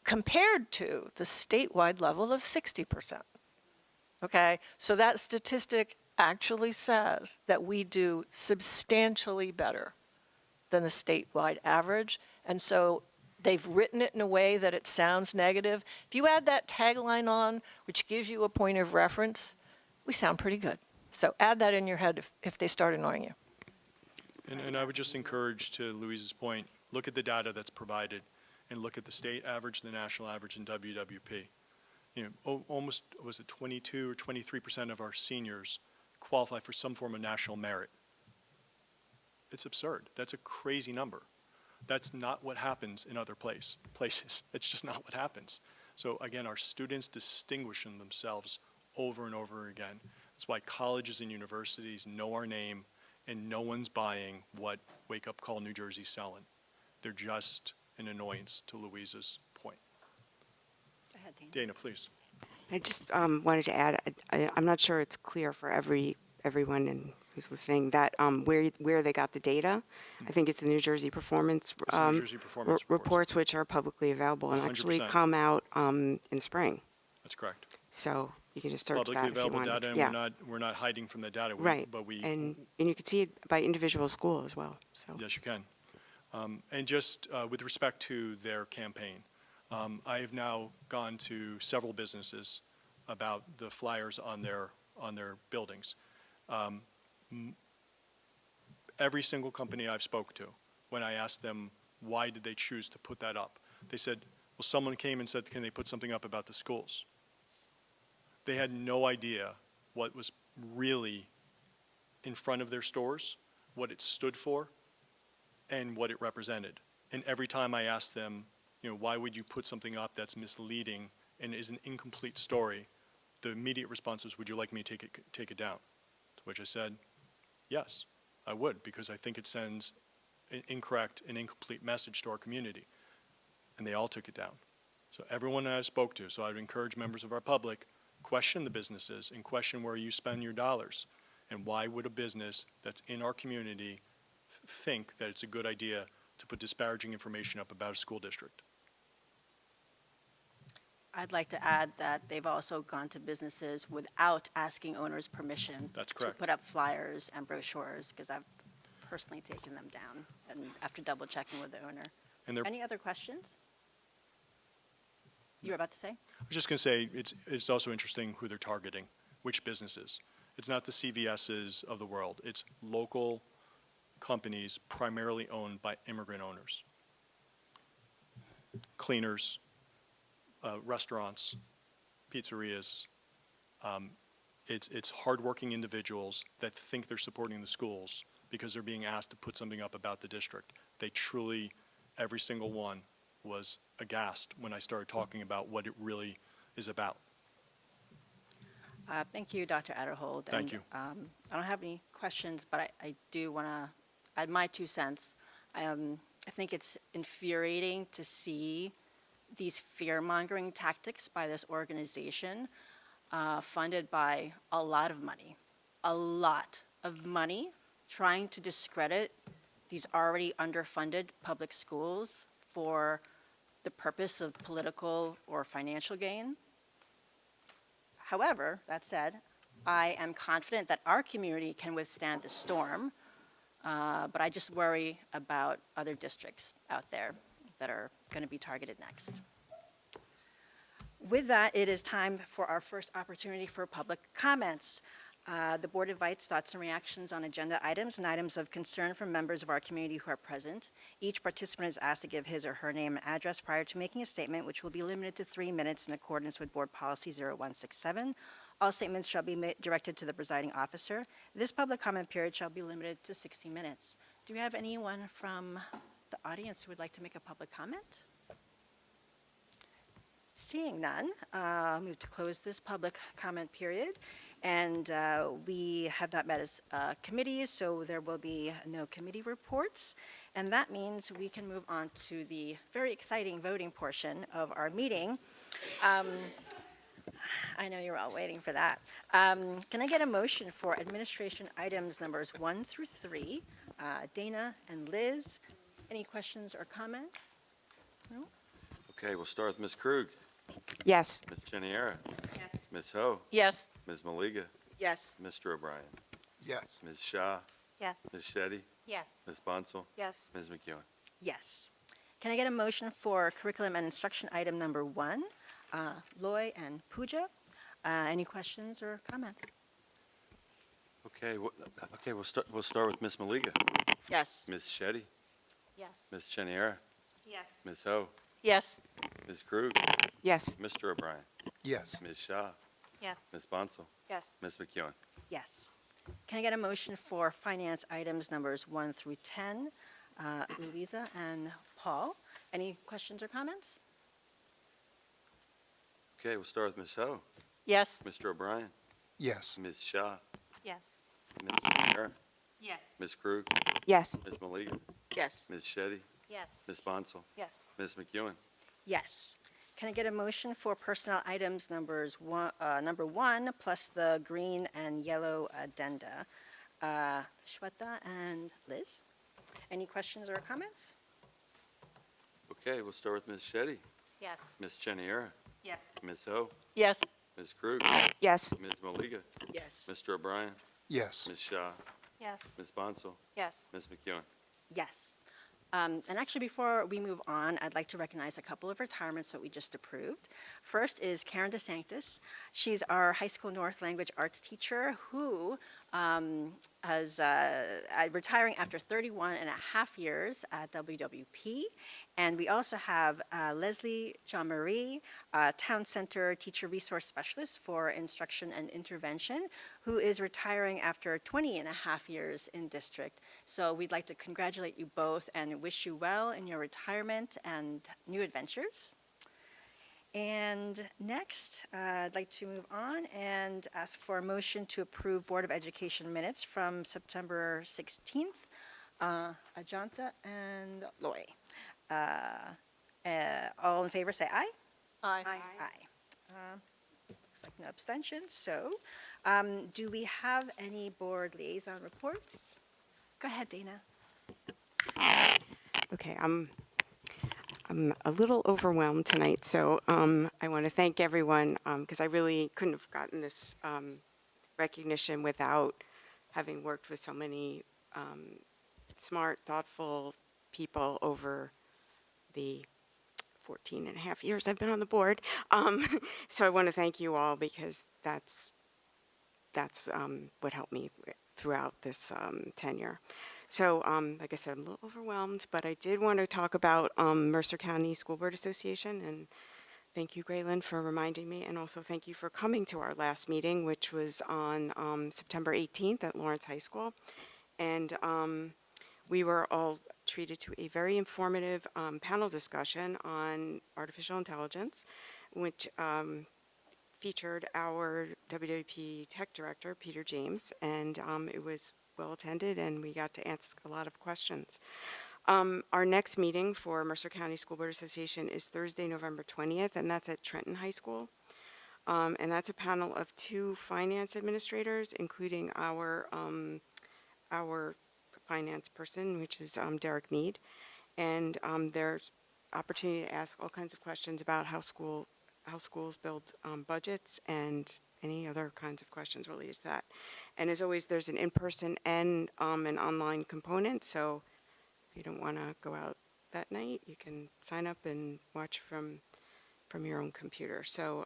compared to the statewide level of 60%. Okay, so that statistic actually says that we do substantially better than the statewide average. And so they've written it in a way that it sounds negative. If you add that tagline on, which gives you a point of reference, we sound pretty good. So add that in your head if they start annoying you. And I would just encourage, to Louise's point, look at the data that's provided and look at the state average, the national average in WWP. Almost, was it 22 or 23% of our seniors qualify for some form of national merit. It's absurd. That's a crazy number. That's not what happens in other places. It's just not what happens. So again, our students distinguishing themselves over and over again. That's why colleges and universities know our name, and no one's buying what Wake Up Call New Jersey's selling. They're just an annoyance, to Louisa's point. Go ahead, Dana. Dana, please. I just wanted to add, I'm not sure it's clear for everyone who's listening that where they got the data. I think it's the New Jersey Performance, It's the New Jersey Performance reports, which are publicly available and actually 100%. come out in spring. That's correct. So you can just search Publicly that if you available want. data, and Yeah, we're not hiding from the data. right. But we, And you can see it by individual school as well. So. yes, you can. And just with respect to their campaign, I have now gone to several businesses about the flyers on their buildings. Every single company I've spoke to, when I asked them why did they choose to put that up, they said, well, someone came and said, can they put something up about the schools? They had no idea what was really in front of their stores, what it stood for, and what it represented. And every time I asked them, why would you put something up that's misleading and is an incomplete story, the immediate response was, would you like me to take it down? To which I said, yes, I would, because I think it sends an incorrect and incomplete message to our community. And they all took it down. So everyone I spoke to, so I would encourage members of our public, question the businesses and question where you spend your dollars. And why would a business that's in our community think that it's a good idea to put disparaging information up about a school district? I'd like to add that they've also gone to businesses without asking owners' permission. That's To correct. put up flyers and brochures, because I've personally taken them down, and after double checking with the owner. And they're Any other questions? You were about to say? I was just going to say, it's also interesting who they're targeting, which businesses. It's not the CVS's of the world. It's local companies primarily owned by immigrant owners. Cleaners, restaurants, pizzerias. It's hardworking individuals that think they're supporting the schools because they're being asked to put something up about the district. They truly, every single one, was aghast when I started talking about what it really is about. Thank you, Dr. Adderhold. Thank you. I don't have any questions, but I do want to add my 2 cents. I think it's infuriating to see these fear-mongering tactics by this organization funded by a lot of money, trying to discredit these already underfunded public schools for the purpose of political or financial gain. However, that said, I am confident that our community can withstand the storm, but I just worry about other districts out there that are going to be targeted next. With that, it is time for our first opportunity for public comments. The board invites thoughts and reactions on agenda items and items of concern from members of our community who are present. Each participant is asked to give his or her name and address prior to making a statement, which will be limited to 3 minutes in accordance with Board Policy 0167. All statements shall be directed to the presiding officer. This public comment period shall be limited to 60 minutes. Do we have anyone from the audience who would like to make a public comment? Seeing none, I'll move to close this public comment period. And we have not met as committees, so there will be no committee reports. And that means we can move on to the very exciting voting portion of our meeting. I know you're all waiting for that. Can I get a motion for administration items numbers 1 through 3? Dana and Liz, any questions or comments? No? Okay, we'll start with Ms. Krug. Yes. Ms. Geniera. Yes. Ms. Ho. Yes. Ms. Maliga. Yes. Mr. O'Brien. Yes. Ms. Shaw. Yes. Ms. Shetty. Yes. Ms. Bonsall. Yes. Ms. McEwen. Yes. Can I get a motion for curriculum and instruction item number 1? Loy and Pooja, any questions or comments? Okay, we'll start with Ms. Maliga. Yes. Ms. Shetty. Yes. Ms. Geniera. Yes. Ms. Ho. Yes. Ms. Krug. Yes. Mr. O'Brien. Yes. Ms. Shaw. Yes. Ms. Bonsall. Yes. Ms. McEwen. Yes. Can I get a motion for finance items numbers 1 through 10? Louisa and Paul, any questions or comments? Okay, we'll start with Ms. Ho. Yes. Mr. O'Brien. Yes. Ms. Shaw. Yes. Ms. O'Hara. Yes. Ms. Krug. Yes. Ms. Maliga. Yes. Ms. Shetty. Yes. Ms. Bonsall. Yes. Ms. McEwen. Yes. Can I get a motion for personnel items number 1 plus the green and yellow addenda? Shweta and Liz, any questions or comments? Okay, we'll start with Ms. Shetty. Yes. Ms. Cheniera. Yes. Ms. Ho. Yes. Ms. Krug. Yes. Ms. Maliga. Yes. Mr. O'Brien. Yes. Ms. Shaw. Yes. Ms. Bonsall. Yes. Ms. McEwen. Yes. And actually, before we move on, I'd like to recognize a couple of retirements that we just approved. First is Karen DeSanctis. She's our high school North Language Arts teacher who is retiring after 31 and a half years at WWP. And we also have Leslie Jean-Marie, Town Center Teacher Resource Specialist for Instruction and Intervention, who is retiring after 20 and a half years in district. So we'd like to congratulate you both and wish you well in your retirement and new adventures. And next, I'd like to move on and ask for a motion to approve Board of Education minutes from September 16th. Ajanta and Loy. All in favor, say aye. Aye. Aye. Looks like no abstentions. So, do we have any board liaison reports? Go ahead, Dana. Okay, I'm a little overwhelmed tonight, so I want to thank everyone because I really couldn't have gotten this recognition without having worked with so many smart, thoughtful people over the 14 and a half years I've been on the board. So I want to thank you all because that's what helped me throughout this tenure. So, like I said, I'm a little overwhelmed, but I did want to talk about Mercer County School Board Association, and thank you, Graylin, for reminding me, and also thank you for coming to our last meeting, which was on September 18th at Lawrence High School. And we were all treated to a very informative panel discussion on artificial intelligence, which featured our WWP Tech Director, Peter James, and it was well attended, and we got to ask a lot of questions. Our next meeting for Mercer County School Board Association is Thursday, November 20th, and that's at Trenton High School. And that's a panel of 2 finance administrators, including our finance person, which is Derek Mead. And there's opportunity to ask all kinds of questions about how schools build budgets and any other kinds of questions related to that. And as always, there's an in-person and an online component, so if you don't want to go out that night, you can sign up and watch from your own computer. So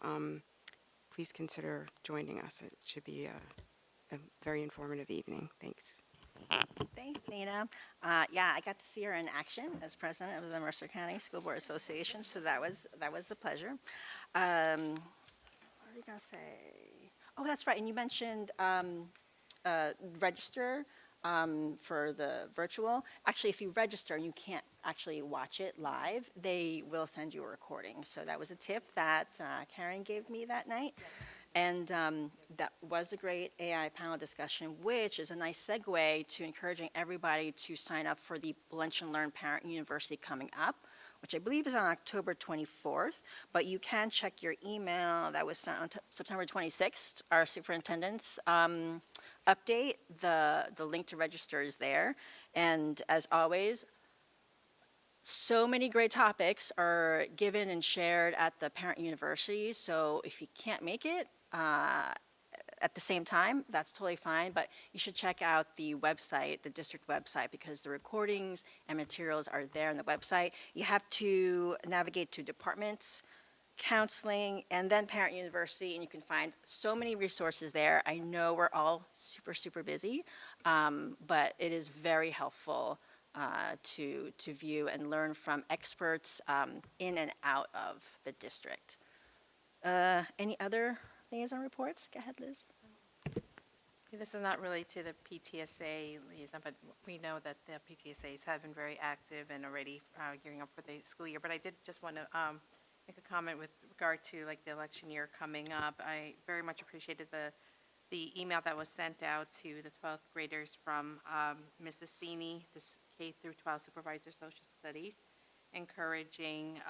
please consider joining us. It should be a very informative evening. Thanks. Thanks, Nina. Yeah, I got to see her in action as president of the Mercer County School Board Association, so that was a pleasure. What are we gonna say? Oh, that's right. And you mentioned register for the virtual. Actually, if you register and you can't actually watch it live, they will send you a recording. So that was a tip that Karen gave me that night. And that was a great AI panel discussion, which is a nice segue to encouraging everybody to sign up for the Lunch and Learn Parent University coming up, which I believe is on October 24th. But you can check your email that was sent on September 26th, our superintendent's update. The link to register is there. And as always, so many great topics are given and shared at the parent university. So if you can't make it at the same time, that's totally fine. But you should check out the website, the district website, because the recordings and materials are there on the website. You have to navigate to departments, counseling, and then parent university, and you can find so many resources there. I know we're all super, super busy, but it is very helpful to view and learn from experts in and out of the district. Any other liaison reports? Go ahead, Liz. This is not really to the PTSA liaison, but we know that the PTSAs have been very active and already gearing up for the school year. But I did just want to make a comment with regard to like the election year coming up. I very much appreciated the email that was sent out to the 12th graders from Mrs. Sini, this K through 12 supervisor social studies, encouraging,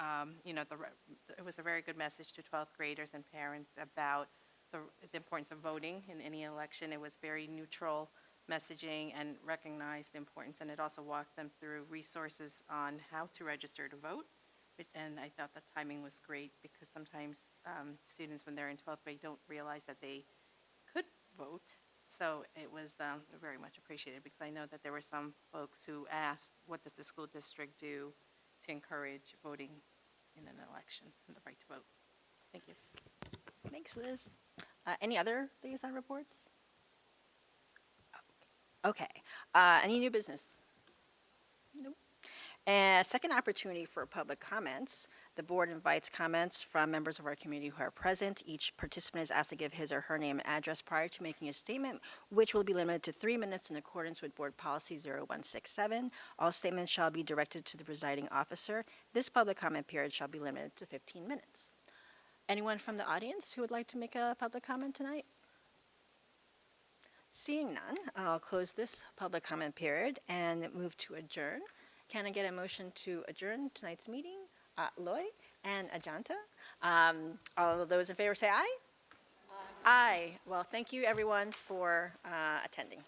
it was a very good message to 12th graders and parents about the importance of voting in any election. It was very neutral messaging and recognized the importance, and it also walked them through resources on how to register to vote. And I thought the timing was great because sometimes students, when they're in 12th grade, don't realize that they could vote. So it was very much appreciated because I know that there were some folks who asked, what does the school district do to encourage voting in an election and the right to vote? Thank you. Thanks, Liz. Any other liaison reports? Okay. Any new business? Nope. And second opportunity for public comments. The board invites comments from members of our community who are present. Each participant is asked to give his or her name and address prior to making a statement, which will be limited to 3 minutes in accordance with Board Policy 0167. All statements shall be directed to the presiding officer. This public comment period shall be limited to 15 minutes. Anyone from the audience who would like to make a public comment tonight? Seeing none, I'll close this public comment period and move to adjourn. Can I get a motion to adjourn tonight's meeting? Loy and Ajanta. All of those in favor say aye. Aye. Well, thank you everyone for attending.